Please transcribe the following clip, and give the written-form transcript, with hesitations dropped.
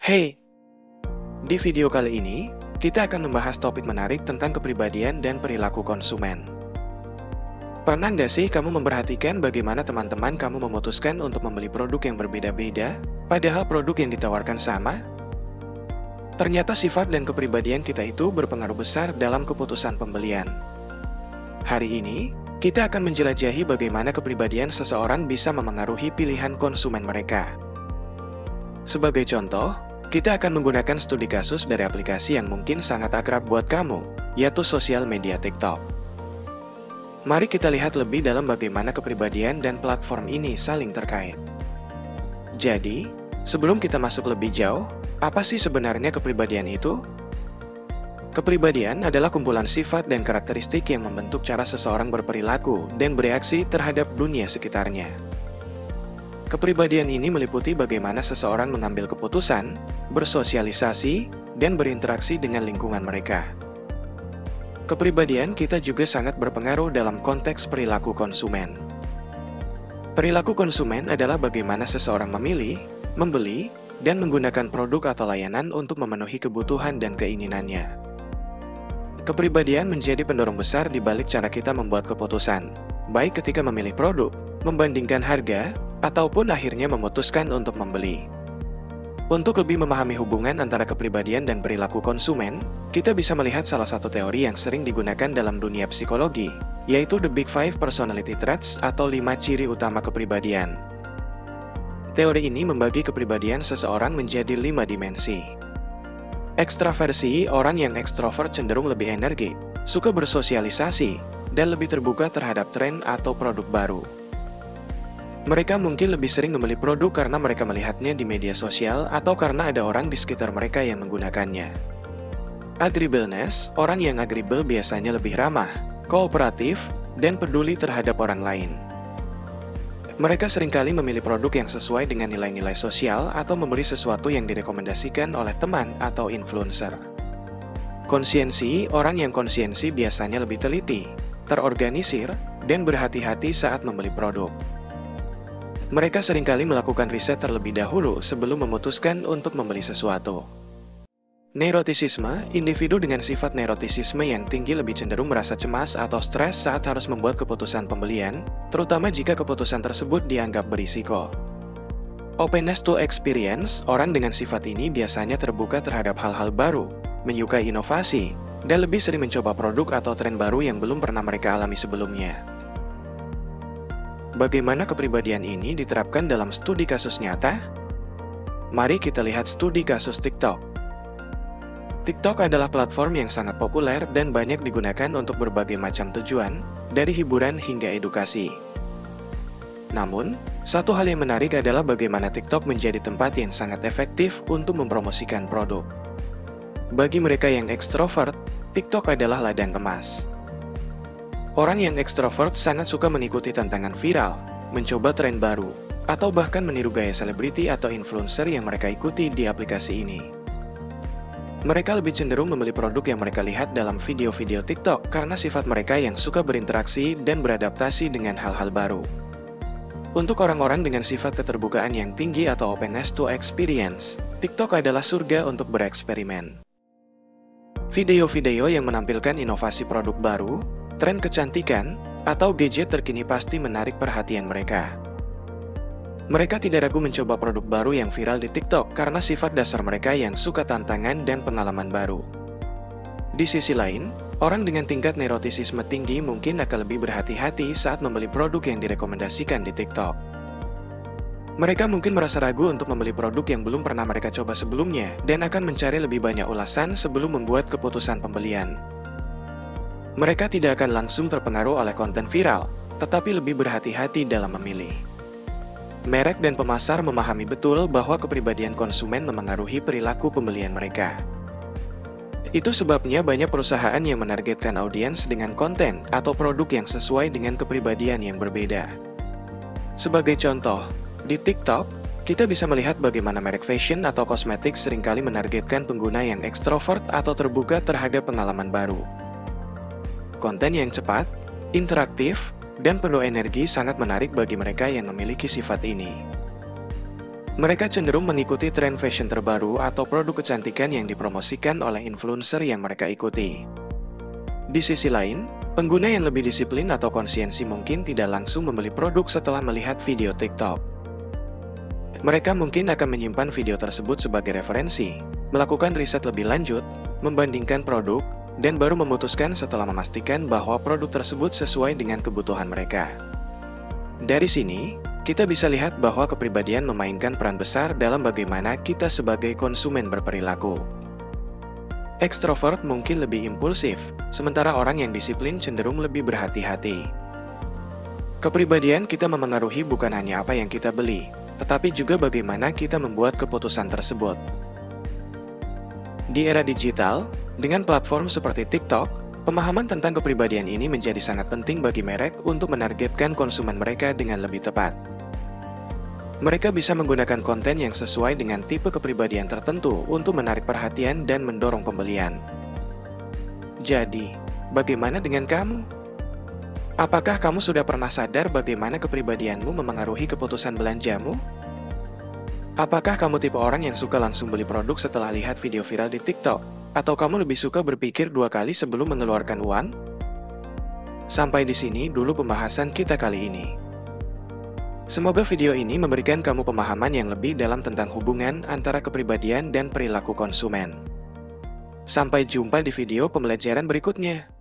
Hey, di video kali ini, kita akan membahas topik menarik tentang kepribadian dan perilaku konsumen. Pernah nggak sih kamu memperhatikan bagaimana teman-teman kamu memutuskan untuk membeli produk yang berbeda-beda, padahal produk yang ditawarkan sama? Ternyata sifat dan kepribadian kita itu berpengaruh besar dalam keputusan pembelian. Hari ini, kita akan menjelajahi bagaimana kepribadian seseorang bisa memengaruhi pilihan konsumen mereka. Sebagai contoh, kita akan menggunakan studi kasus dari aplikasi yang mungkin sangat akrab buat kamu, yaitu sosial media TikTok. Mari kita lihat lebih dalam bagaimana kepribadian dan platform ini saling terkait. Jadi, sebelum kita masuk lebih jauh, apa sih sebenarnya kepribadian itu? Kepribadian adalah kumpulan sifat dan karakteristik yang membentuk cara seseorang berperilaku dan bereaksi terhadap dunia sekitarnya. Kepribadian ini meliputi bagaimana seseorang mengambil keputusan, bersosialisasi, dan berinteraksi dengan lingkungan mereka. Kepribadian kita juga sangat berpengaruh dalam konteks perilaku konsumen. Perilaku konsumen adalah bagaimana seseorang memilih, membeli, dan menggunakan produk atau layanan untuk memenuhi kebutuhan dan keinginannya. Kepribadian menjadi pendorong besar di balik cara kita membuat keputusan, baik ketika memilih produk, membandingkan harga, ataupun akhirnya memutuskan untuk membeli. Untuk lebih memahami hubungan antara kepribadian dan perilaku konsumen, kita bisa melihat salah satu teori yang sering digunakan dalam dunia psikologi, yaitu The Big Five Personality Traits atau 5 ciri utama kepribadian. Teori ini membagi kepribadian seseorang menjadi 5 dimensi. Ekstraversi, orang yang ekstrovert cenderung lebih energik, suka bersosialisasi, dan lebih terbuka terhadap tren atau produk baru. Mereka mungkin lebih sering membeli produk karena mereka melihatnya di media sosial atau karena ada orang di sekitar mereka yang menggunakannya. Agreeableness, orang yang agreeable biasanya lebih ramah, kooperatif, dan peduli terhadap orang lain. Mereka seringkali memilih produk yang sesuai dengan nilai-nilai sosial atau membeli sesuatu yang direkomendasikan oleh teman atau influencer. Konsiensi, orang yang konsiensi biasanya lebih teliti, terorganisir, dan berhati-hati saat membeli produk. Mereka seringkali melakukan riset terlebih dahulu sebelum memutuskan untuk membeli sesuatu. Neurotisisme, individu dengan sifat neurotisisme yang tinggi lebih cenderung merasa cemas atau stres saat harus membuat keputusan pembelian, terutama jika keputusan tersebut dianggap berisiko. Openness to experience, orang dengan sifat ini biasanya terbuka terhadap hal-hal baru, menyukai inovasi, dan lebih sering mencoba produk atau tren baru yang belum pernah mereka alami sebelumnya. Bagaimana kepribadian ini diterapkan dalam studi kasus nyata? Mari kita lihat studi kasus TikTok. TikTok adalah platform yang sangat populer dan banyak digunakan untuk berbagai macam tujuan, dari hiburan hingga edukasi. Namun, satu hal yang menarik adalah bagaimana TikTok menjadi tempat yang sangat efektif untuk mempromosikan produk. Bagi mereka yang ekstrovert, TikTok adalah ladang emas. Orang yang ekstrovert sangat suka mengikuti tantangan viral, mencoba tren baru, atau bahkan meniru gaya selebriti atau influencer yang mereka ikuti di aplikasi ini. Mereka lebih cenderung membeli produk yang mereka lihat dalam video-video TikTok karena sifat mereka yang suka berinteraksi dan beradaptasi dengan hal-hal baru. Untuk orang-orang dengan sifat keterbukaan yang tinggi atau openness to experience, TikTok adalah surga untuk bereksperimen. Video-video yang menampilkan inovasi produk baru, tren kecantikan, atau gadget terkini pasti menarik perhatian mereka. Mereka tidak ragu mencoba produk baru yang viral di TikTok karena sifat dasar mereka yang suka tantangan dan pengalaman baru. Di sisi lain, orang dengan tingkat neurotisisme tinggi mungkin akan lebih berhati-hati saat membeli produk yang direkomendasikan di TikTok. Mereka mungkin merasa ragu untuk membeli produk yang belum pernah mereka coba sebelumnya dan akan mencari lebih banyak ulasan sebelum membuat keputusan pembelian. Mereka tidak akan langsung terpengaruh oleh konten viral, tetapi lebih berhati-hati dalam memilih. Merek dan pemasar memahami betul bahwa kepribadian konsumen memengaruhi perilaku pembelian mereka. Itu sebabnya banyak perusahaan yang menargetkan audiens dengan konten atau produk yang sesuai dengan kepribadian yang berbeda. Sebagai contoh, di TikTok, kita bisa melihat bagaimana merek fashion atau kosmetik seringkali menargetkan pengguna yang ekstrovert atau terbuka terhadap pengalaman baru. Konten yang cepat, interaktif, dan penuh energi sangat menarik bagi mereka yang memiliki sifat ini. Mereka cenderung mengikuti tren fashion terbaru atau produk kecantikan yang dipromosikan oleh influencer yang mereka ikuti. Di sisi lain, pengguna yang lebih disiplin atau konsiensi mungkin tidak langsung membeli produk setelah melihat video TikTok. Mereka mungkin akan menyimpan video tersebut sebagai referensi, melakukan riset lebih lanjut, membandingkan produk, dan baru memutuskan setelah memastikan bahwa produk tersebut sesuai dengan kebutuhan mereka. Dari sini, kita bisa lihat bahwa kepribadian memainkan peran besar dalam bagaimana kita sebagai konsumen berperilaku. Ekstrovert mungkin lebih impulsif, sementara orang yang disiplin cenderung lebih berhati-hati. Kepribadian kita memengaruhi bukan hanya apa yang kita beli, tetapi juga bagaimana kita membuat keputusan tersebut. Di era digital, dengan platform seperti TikTok, pemahaman tentang kepribadian ini menjadi sangat penting bagi merek untuk menargetkan konsumen mereka dengan lebih tepat. Mereka bisa menggunakan konten yang sesuai dengan tipe kepribadian tertentu untuk menarik perhatian dan mendorong pembelian. Jadi, bagaimana dengan kamu? Apakah kamu sudah pernah sadar bagaimana kepribadianmu memengaruhi keputusan belanjamu? Apakah kamu tipe orang yang suka langsung beli produk setelah lihat video viral di TikTok? Atau kamu lebih suka berpikir 2 kali sebelum mengeluarkan uang? Sampai di sini dulu pembahasan kita kali ini. Semoga video ini memberikan kamu pemahaman yang lebih dalam tentang hubungan antara kepribadian dan perilaku konsumen. Sampai jumpa di video pembelajaran berikutnya.